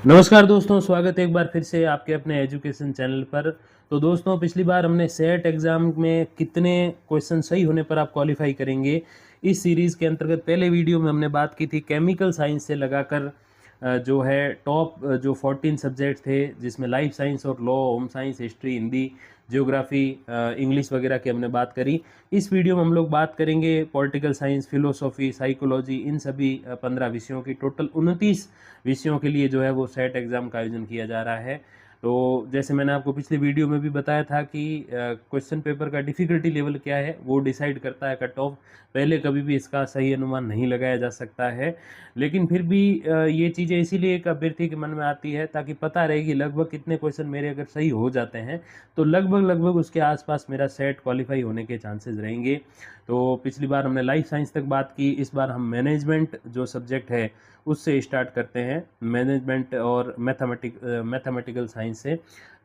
नमस्कार दोस्तों, स्वागत है एक बार फिर से आपके अपने एजुकेशन चैनल पर। तो दोस्तों, पिछली बार हमने सेट एग्ज़ाम में कितने क्वेश्चन सही होने पर आप क्वालिफाई करेंगे, इस सीरीज़ के अंतर्गत पहले वीडियो में हमने बात की थी केमिकल साइंस से लगाकर जो है टॉप जो 14 सब्जेक्ट थे, जिसमें लाइफ साइंस और law, home science, history, Hindi, geography, English वगैरह की हमने बात करी। इस वीडियो में हम लोग बात करेंगे पॉलिटिकल साइंस, फिलोसॉफी, साइकोलॉजी, इन सभी 15 विषयों की टोटल 29 विषयों के लिए जो है वो सेट एग्ज़ाम का आयोजन किया जा रहा है। तो जैसे मैंने आपको पिछली वीडियो में भी बताया था कि क्वेश्चन पेपर का डिफ़िकल्टी लेवल क्या है वो डिसाइड करता है कट ऑफ। पहले कभी भी इसका सही अनुमान नहीं लगाया जा सकता है, लेकिन फिर भी ये चीज़ें इसीलिए एक अभ्यर्थी के मन में आती है ताकि पता रहे कि लगभग कितने क्वेश्चन मेरे अगर सही हो जाते हैं तो लगभग लगभग उसके आसपास मेरा सेट क्वालिफाई होने के चांसेस रहेंगे। तो पिछली बार हमने लाइफ साइंस तक बात की, इस बार हम मैनेजमेंट जो सब्जेक्ट है उससे स्टार्ट करते हैं, मैनेजमेंट और मैथमेटिकल साइंस से।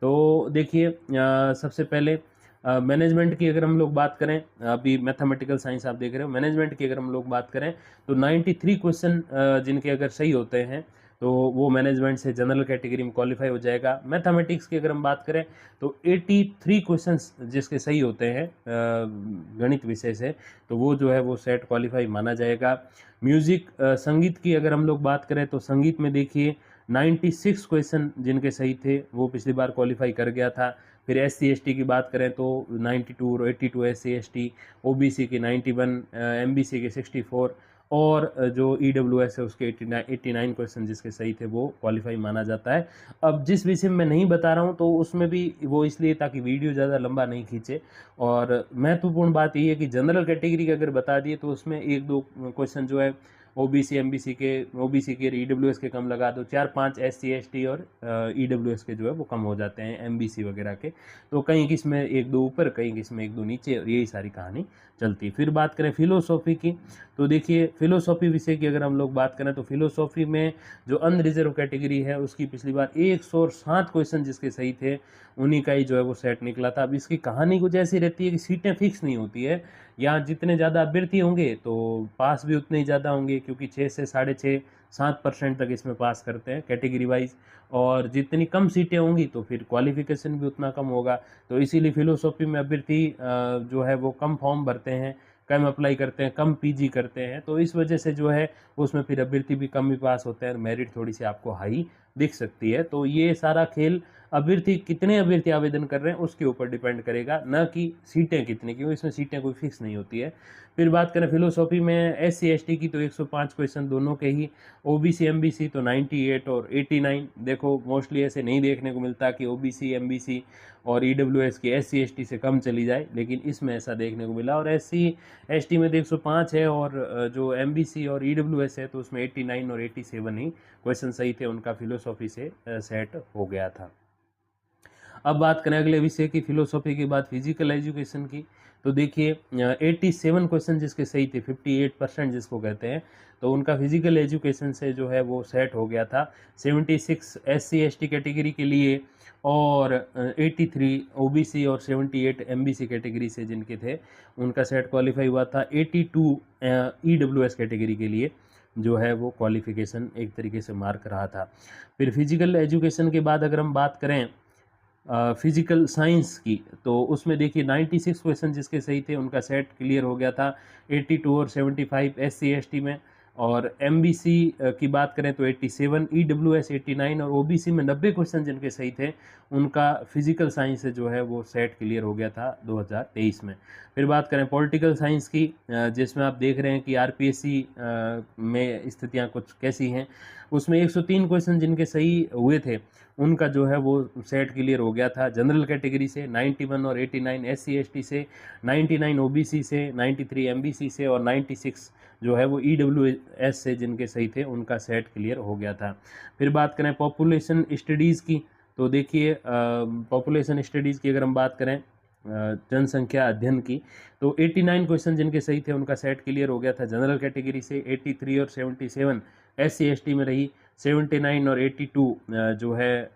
तो देखिए, सबसे पहले मैनेजमेंट की अगर हम लोग बात करें, अभी मैथमेटिकल साइंस आप देख रहे हो, मैनेजमेंट की अगर हम लोग बात करें तो 93 क्वेश्चन जिनके अगर सही होते हैं तो वो मैनेजमेंट से जनरल कैटेगरी में क्वालिफाई हो जाएगा। मैथमेटिक्स की अगर हम बात करें तो 83 क्वेश्चंस जिसके सही होते हैं गणित विषय से, तो वो जो है वो सेट क्वालिफाई माना जाएगा। म्यूज़िक, संगीत की अगर हम लोग बात करें तो संगीत में देखिए 96 क्वेश्चन जिनके सही थे वो पिछली बार क्वालिफाई कर गया था। फिर एससी एसटी की बात करें तो 92 और 82 एससी एसटी, ओबीसी के 91, एमबीसी के 64 और जो ईडब्ल्यूएस है उसके 89 क्वेश्चन जिसके सही थे वो क्वालिफाई माना जाता है। अब जिस विषय में मैं नहीं बता रहा हूँ तो उसमें भी वो इसलिए ताकि वीडियो ज़्यादा लंबा नहीं खींचे। और महत्वपूर्ण बात ये है कि जनरल कैटेगरी के अगर बता दिए तो उसमें एक दो क्वेश्चन जो है ओबीसी के ईडब्ल्यूएस के कम लगा दो, 4-5 एससी एसटी और ईडब्ल्यूएस के जो है वो कम हो जाते हैं एमबीसी वगैरह के। तो कहीं किसमें एक दो ऊपर, कहीं किसमें एक दो नीचे, और यही सारी कहानी चलती है। फिर बात करें फिलोसॉफी की, तो देखिए फिलोसॉफी विषय की अगर हम लोग बात करें तो फिलोसॉफी में जो अनरिजर्व कैटेगरी है उसकी पिछली बार 107 क्वेश्चन जिसके सही थे उन्हीं का ही जो है वो सेट निकला था। अब इसकी कहानी कुछ ऐसी रहती है कि सीटें फिक्स नहीं होती है, यहाँ जितने ज़्यादा अभ्यर्थी होंगे तो पास भी उतने ही ज़्यादा होंगे, क्योंकि 6 से 6.5-7% तक इसमें पास करते हैं कैटेगरी वाइज, और जितनी कम सीटें होंगी तो फिर क्वालिफिकेशन भी उतना कम होगा। तो इसीलिए फिलोसॉफी में अभ्यर्थी जो है वो कम फॉर्म भरते हैं, कम अप्लाई करते हैं, कम पीजी करते हैं, तो इस वजह से जो है उसमें फिर अभ्यर्थी भी कम ही पास होते हैं और मेरिट थोड़ी सी आपको हाई दिख सकती है। तो ये सारा खेल अभ्यर्थी कितने अभ्यर्थी आवेदन कर रहे हैं उसके ऊपर डिपेंड करेगा, ना कि सीटें कितनी, क्योंकि इसमें सीटें कोई फिक्स नहीं होती है। फिर बात करें फिलोसॉफी में एससी एसटी की तो 105 क्वेश्चन दोनों के ही, ओबीसी एमबीसी तो 98 और 89। देखो मोस्टली ऐसे नहीं देखने को मिलता कि ओबीसी एमबीसी और ईडब्ल्यूएस की एससी एसटी से कम चली जाए, लेकिन इसमें ऐसा देखने को मिला। और एससी एसटी में तो 105 है, और जो एमबीसी और ईडब्ल्यूएस है तो उसमें 89 और 87 ही क्वेश्चन सही थे, उनका फिलोसॉफी से सेट हो गया था। अब बात करें अगले विषय की, फिलोसॉफी के बाद फिजिकल एजुकेशन की, तो देखिए 87 क्वेश्चन जिसके सही थे, 58% जिसको कहते हैं, तो उनका फिजिकल एजुकेशन से जो है वो सेट हो गया था। 76 एससी एसटी कैटेगरी के लिए, और 83 ओबीसी और 78 एमबीसी कैटेगरी से जिनके थे उनका सेट क्वालिफाई हुआ था। 82 ईडब्ल्यूएस कैटेगरी के लिए जो है वो क्वालिफिकेशन एक तरीके से मार्क रहा था। फिर फिजिकल एजुकेशन के बाद अगर हम बात करें फिजिकल साइंस की, तो उसमें देखिए 96 क्वेश्चन जिसके सही थे उनका सेट क्लियर हो गया था। 82 और 75 एससी एसटी में, और एमबीसी की बात करें तो 87, ईडब्ल्यूएस 89 और ओबीसी में 90 क्वेश्चन जिनके सही थे उनका फिजिकल साइंस से जो है वो सेट क्लियर हो गया था 2023 में। फिर बात करें पॉलिटिकल साइंस की, जिसमें आप देख रहे हैं कि आरपीएससी में स्थितियां कुछ कैसी हैं, उसमें 103 क्वेश्चन जिनके सही हुए थे उनका जो है वो सेट क्लियर हो गया था। जनरल कैटेगरी से 91 और 89 एससी एसटी से, 99 ओबीसी से, 93 एमबीसी से, और 96 जो है वो ईडब्ल्यूएस से जिनके सही थे उनका सेट क्लियर हो गया था। फिर बात करें पॉपुलेशन स्टडीज़ की, तो देखिए पॉपुलेशन स्टडीज़ की अगर हम बात करें जनसंख्या अध्ययन की, तो 89 क्वेश्चन जिनके सही थे उनका सेट क्लियर हो गया था जनरल कैटेगरी से। 83 और 77 एससी एसटी में रही। 79 और 82 जो है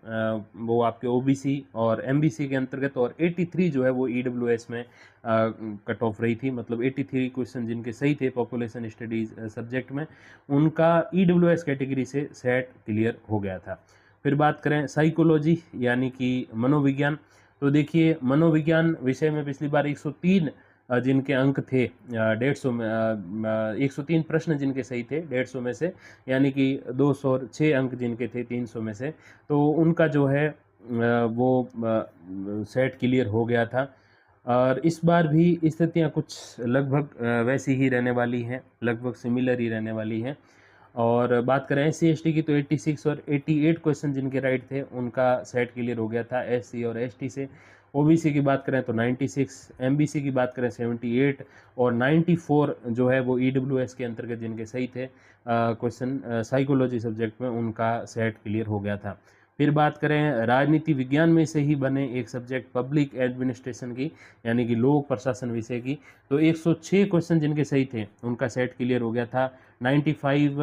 वो आपके ओबीसी और एमबीसी के अंतर्गत, और 83 जो है वो ईडब्ल्यूएस में कट ऑफ रही थी। मतलब 83 क्वेश्चन जिनके सही थे पॉपुलेशन स्टडीज़ सब्जेक्ट में, उनका ईडब्ल्यूएस कैटेगरी से सेट क्लियर हो गया था। फिर बात करें साइकोलॉजी यानी कि मनोविज्ञान, तो देखिए मनोविज्ञान विषय में पिछली बार 103 जिनके अंक थे 150 में 103 प्रश्न जिनके सही थे 150 में से, यानी कि 206 अंक जिनके थे 300 में से, तो उनका जो है वो सेट क्लियर हो गया था। और इस बार भी स्थितियां कुछ लगभग वैसी ही रहने वाली हैं, लगभग सिमिलर ही रहने वाली हैं। और बात करें SC/ST की तो 86 और 88 क्वेश्चन जिनके राइट थे उनका सेट क्लियर हो गया था SC और ST से। OBC की बात करें तो 96, MBC की बात करें 78 और 94 जो है वो EWS के अंतर्गत जिनके सही थे क्वेश्चन साइकोलॉजी सब्जेक्ट में, उनका सेट क्लियर हो गया था। फिर बात करें राजनीति विज्ञान में से ही बने एक सब्जेक्ट पब्लिक एडमिनिस्ट्रेशन की यानी कि लोक प्रशासन विषय की, तो 106 क्वेश्चन जिनके सही थे उनका सेट क्लियर हो गया था। 95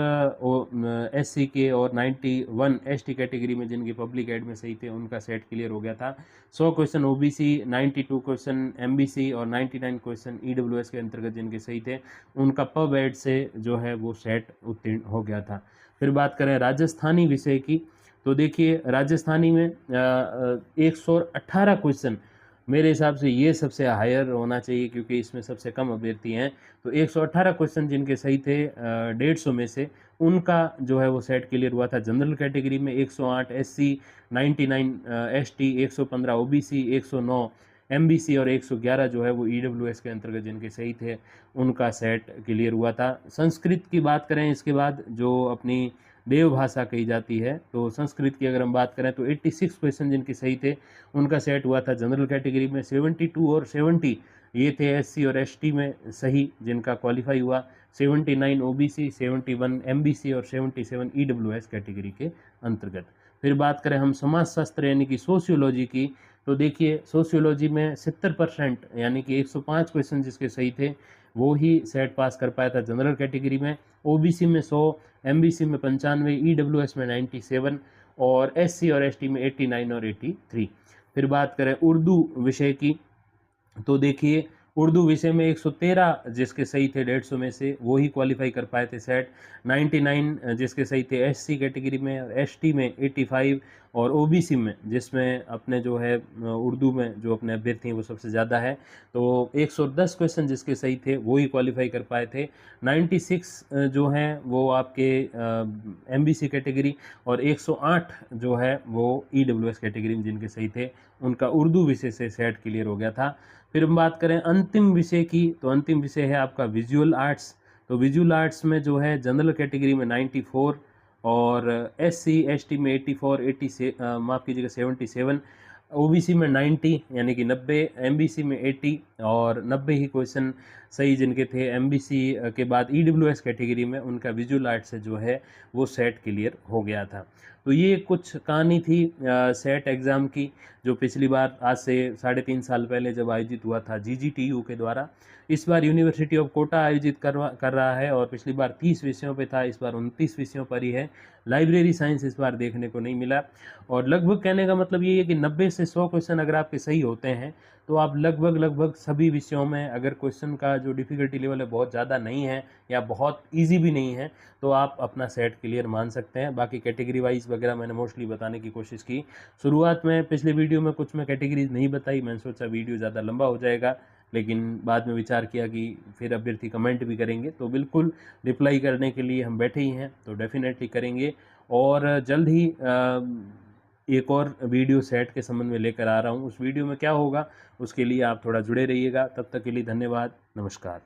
SC के और 91 ST कैटेगरी में जिनकी पब्लिक एड में सही थे उनका सेट क्लियर हो गया था। 100 क्वेश्चन OBC, 92 क्वेश्चन MBC और 99 क्वेश्चन EWS के अंतर्गत जिनके सही थे उनका पब एड से जो है वो सेट उत्तीर्ण हो गया था। फिर बात करें राजस्थानी विषय की, तो देखिए राजस्थानी में 118 क्वेश्चन, मेरे हिसाब से ये सबसे हायर होना चाहिए क्योंकि इसमें सबसे कम अभ्यर्थी हैं। तो 118 क्वेश्चन जिनके सही थे 150 में से, उनका जो है वो सेट क्लियर हुआ था। जनरल कैटेगरी में 108 SC, 99 ST, 115 OBC, 109 MBC और 111 जो है वो EWS के अंतर्गत जिनके सही थे उनका सेट क्लियर हुआ था। संस्कृत की बात करें इसके बाद, जो अपनी देव भाषा कही जाती है, तो संस्कृत की अगर हम बात करें तो 86 क्वेश्चन जिनके सही थे उनका सेट हुआ था। जनरल कैटेगरी में 72 और 70 ये थे SC और ST में सही जिनका क्वालिफाई हुआ। 79 OBC, 71 MBC और 77 EWS कैटेगरी के अंतर्गत। फिर बात करें हम समाजशास्त्र यानी कि सोशियोलॉजी की, तो देखिए सोशियोलॉजी में 70% यानी कि 105 क्वेश्चन जिसके सही थे वो ही सेट पास कर पाया था जनरल कैटेगरी में। OBC में 100, MBC में 95, EWS में 97 और SC और ST में 89 और 83। फिर बात करें उर्दू विषय की, तो देखिए उर्दू विषय में 113 जिसके सही थे 150 में से वो ही क्वालिफाई कर पाए थे सेट। 99 जिसके सही थे SC कैटेगरी में, और ST में 85 और OBC में जिसमें अपने जो है उर्दू में जो अपने अभ्यर्थी हैं वो सबसे ज़्यादा है, तो 110 क्वेश्चन जिसके सही थे वो ही क्वालिफाई कर पाए थे। 96 जो हैं वो आपके MBC कैटेगरी और 108 जो है वो EWS कैटेगरी में जिनके सही थे उनका उर्दू विषय से सेट क्लियर हो गया था। फिर हम बात करें अंतिम विषय की, तो अंतिम विषय है आपका विजुअल आर्ट्स। तो विजुअल आर्ट्स में जो है जनरल कैटेगरी में 94 और SC ST में 84, 80 माफ़ कीजिएगा 77, OBC में 90 यानी कि 90, MBC में 80 और 90 ही क्वेश्चन सही जिनके थे। MBC के बाद EWS कैटेगरी में उनका विजुअल आर्ट से जो है वो सेट क्लियर हो गया था। तो ये कुछ कहानी थी सेट एग्ज़ाम की, जो पिछली बार आज से 3.5 साल पहले जब आयोजित हुआ था GGTU के द्वारा। इस बार यूनिवर्सिटी ऑफ कोटा आयोजित कर रहा है और पिछली बार 30 विषयों पे था, इस बार 29 विषयों पर ही है। लाइब्रेरी साइंस इस बार देखने को नहीं मिला। और लगभग कहने का मतलब ये है कि 90 से 100 क्वेश्चन अगर आपके सही होते हैं तो आप लगभग सभी विषयों में, अगर क्वेश्चन का जो डिफ़िकल्टी लेवल है बहुत ज़्यादा नहीं है या बहुत ईजी भी नहीं है, तो आप अपना सेट क्लियर मान सकते हैं। बाकी कैटेगरी वाइज वगैरह मैंने मोस्टली बताने की कोशिश की। शुरुआत में पिछले वीडियो में कुछ मैं कैटेगरीज नहीं बताई, मैंने सोचा वीडियो ज़्यादा लंबा हो जाएगा, लेकिन बाद में विचार किया कि फिर अभ्यर्थी कमेंट भी करेंगे, तो बिल्कुल रिप्लाई करने के लिए हम बैठे ही हैं, तो डेफिनेटली करेंगे। और जल्द ही एक और वीडियो सेट के संबंध में लेकर आ रहा हूँ। उस वीडियो में क्या होगा उसके लिए आप थोड़ा जुड़े रहिएगा। तब तक के लिए धन्यवाद, नमस्कार।